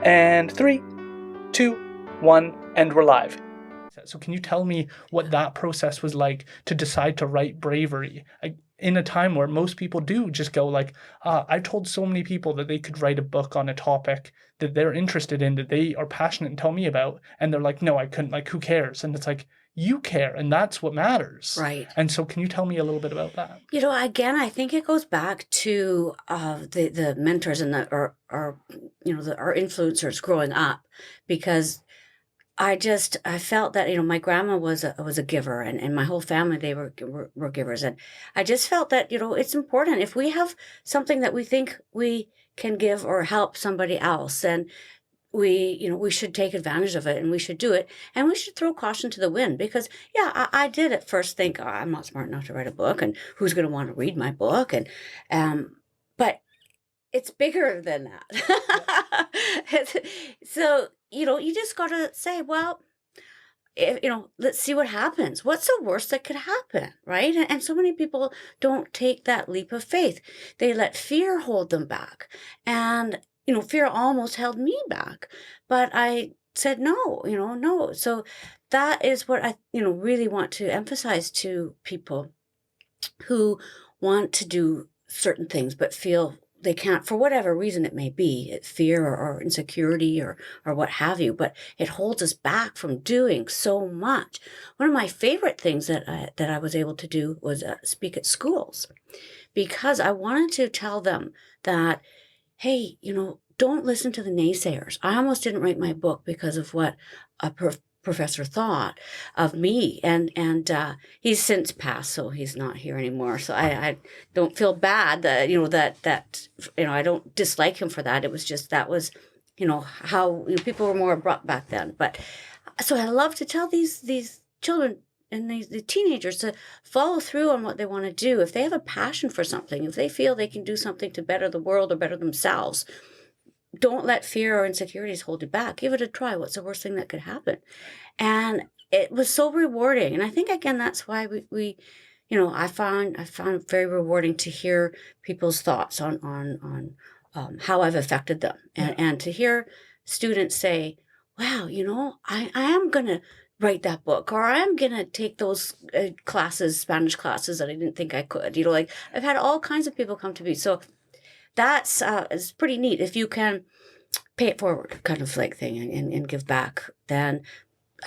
And 3, 2, 1, and we're live. So can you tell me what that process was like to decide to write Bravery in a time where most people do just go like, I've told so many people that they could write a book on a topic that they're interested in, that they are passionate and tell me about, and they're like, no, I couldn't, like, who cares? And it's like, you care, and that's what matters. Right. And so can you tell me a little bit about that? Again, I think it goes back to the mentors and our influencers growing up, because I felt that my grandma was a giver, and my whole family, they were givers, and I just felt that it's important if we have something that we think we can give or help somebody else, then we should take advantage of it, and we should do it, and we should throw caution to the wind, because I did at first think, I'm not smart enough to write a book, and who's going to want to read my book, and but it's bigger than that. So you just got to say, well, let's see what happens. What's the worst that could happen, right? And so many people don't take that leap of faith. They let fear hold them back, and fear almost held me back, but I said no, no. So that is what I, really want to emphasize to people who want to do certain things, but feel they can't, for whatever reason it may be, fear or insecurity or what have you, but it holds us back from doing so much. One of my favorite things that I was able to do was speak at schools, because I wanted to tell them that, hey, don't listen to the naysayers. I almost didn't write my book because of what a professor thought of me, and he's since passed, so he's not here anymore. So I don't feel bad that that I don't dislike him for that. It was just that was how people were more abrupt back then. But so I love to tell these children and the teenagers to follow through on what they want to do. If they have a passion for something, if they feel they can do something to better the world or better themselves, don't let fear or insecurities hold you back. Give it a try. What's the worst thing that could happen? And it was so rewarding. And I think, again, that's why we I found it very rewarding to hear people's thoughts on how I've affected them, and to hear students say, wow, I am going to write that book, or I am going to take those Spanish classes that I didn't think I could. Like, I've had all kinds of people come to me. So that's is pretty neat. If you can pay it forward kind of like thing, and give back, then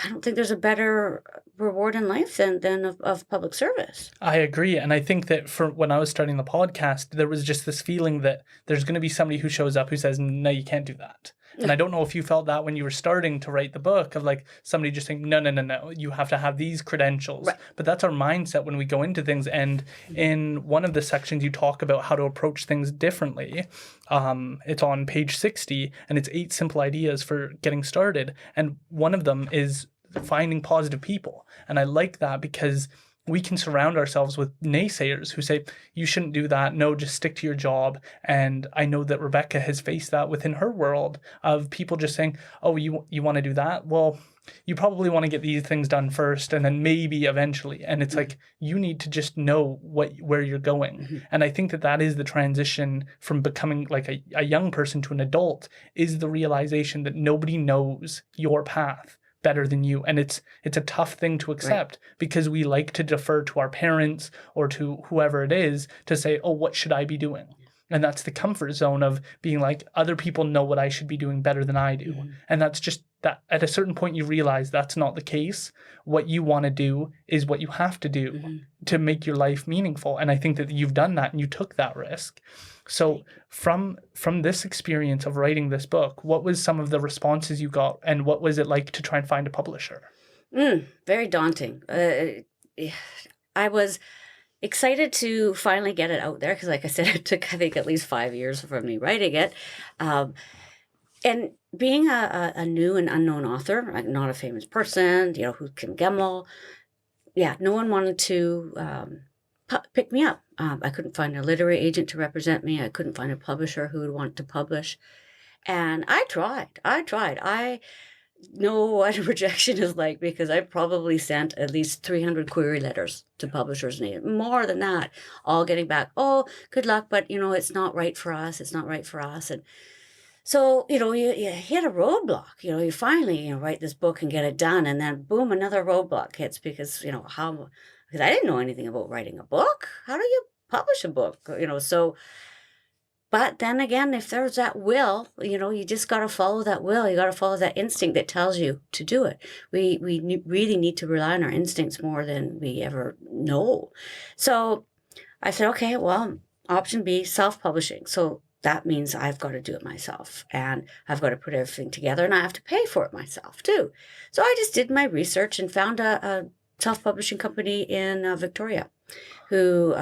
I don't think there's a better reward in life than of public service. I agree. And I think that for when I was starting the podcast, there was just this feeling that there's going to be somebody who shows up who says, no, you can't do that. And I don't know if you felt that when you were starting to write the book, of like somebody just saying, no, you have to have these credentials. Right. But that's our mindset when we go into things. And in one of the sections, you talk about how to approach things differently. It's on page 60, and it's 8 simple ideas for getting started. And one of them is finding positive people. And I like that, because we can surround ourselves with naysayers who say, you shouldn't do that. No, just stick to your job. And I know that Rebecca has faced that within her world, of people just saying, oh, you want to do that? Well, you probably want to get these things done first, and then maybe eventually. And it's like, you need to just know where you're going. Mm-hmm. And I think that is the transition from becoming like a young person to an adult, is the realization that nobody knows your path better than you. And it's a tough thing to accept, right? Because we like to defer to our parents or to whoever it is to say, oh, what should I be doing? And that's the comfort zone of being like, other people know what I should be doing better than I do. Mm-hmm. And that's just that at a certain point you realize that's not the case. What you want to do is what you have to do, mm-hmm. to make your life meaningful. And I think that you've done that, and you took that risk. So from this experience of writing this book, what was some of the responses you got, and what was it like to try and find a publisher? Very daunting. I was excited to finally get it out there, because, like I said, it took, I think, at least 5 years from me writing it. And being a new and unknown author, I'm not a famous person, who can Gemmell. Yeah, no one wanted to pick me up. I couldn't find a literary agent to represent me. I couldn't find a publisher who would want to publish. And I tried. I know what rejection is like, because I probably sent at least 300 query letters to publishers, and more than that, all getting back, oh, good luck, but it's not right for us. It's not right for us. And So, you hit a roadblock. You finally, write this book and get it done. And then, boom, another roadblock hits because, because I didn't know anything about writing a book. How do you publish a book? So, but then again, if there's that will, you just got to follow that will. You got to follow that instinct that tells you to do it. We really need to rely on our instincts more than we ever know. So I said, okay, well, option B, self-publishing. So that means I've got to do it myself, and I've got to put everything together, and I have to pay for it myself too. So I just did my research and found a self-publishing company in Victoria who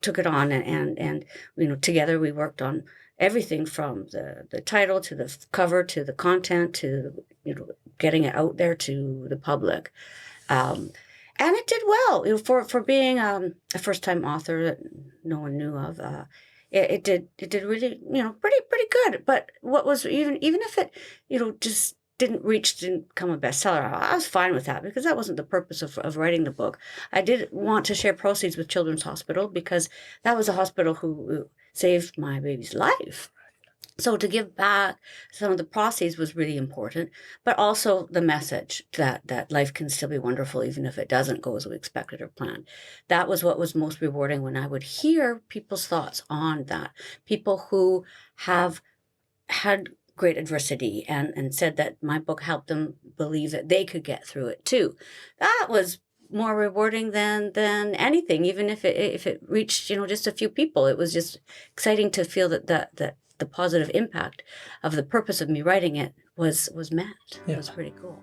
took it on, and together we worked on everything from the title to the cover to the content to getting it out there to the public. And it did well, for being a first time author that no one knew of. It did really pretty good. But what was even if it just didn't become a bestseller, I was fine with that, because that wasn't the purpose of writing the book. I did want to share proceeds with Children's Hospital, because that was a hospital who saved my baby's life. So to give back some of the proceeds was really important, but also the message that life can still be wonderful even if it doesn't go as we expected or planned. That was what was most rewarding, when I would hear people's thoughts on that. People who have had great adversity and said that my book helped them believe that they could get through it too. That was more rewarding than anything, even if it reached just a few people. It was just exciting to feel that the positive impact of the purpose of me writing it was met. Yeah. It was pretty cool.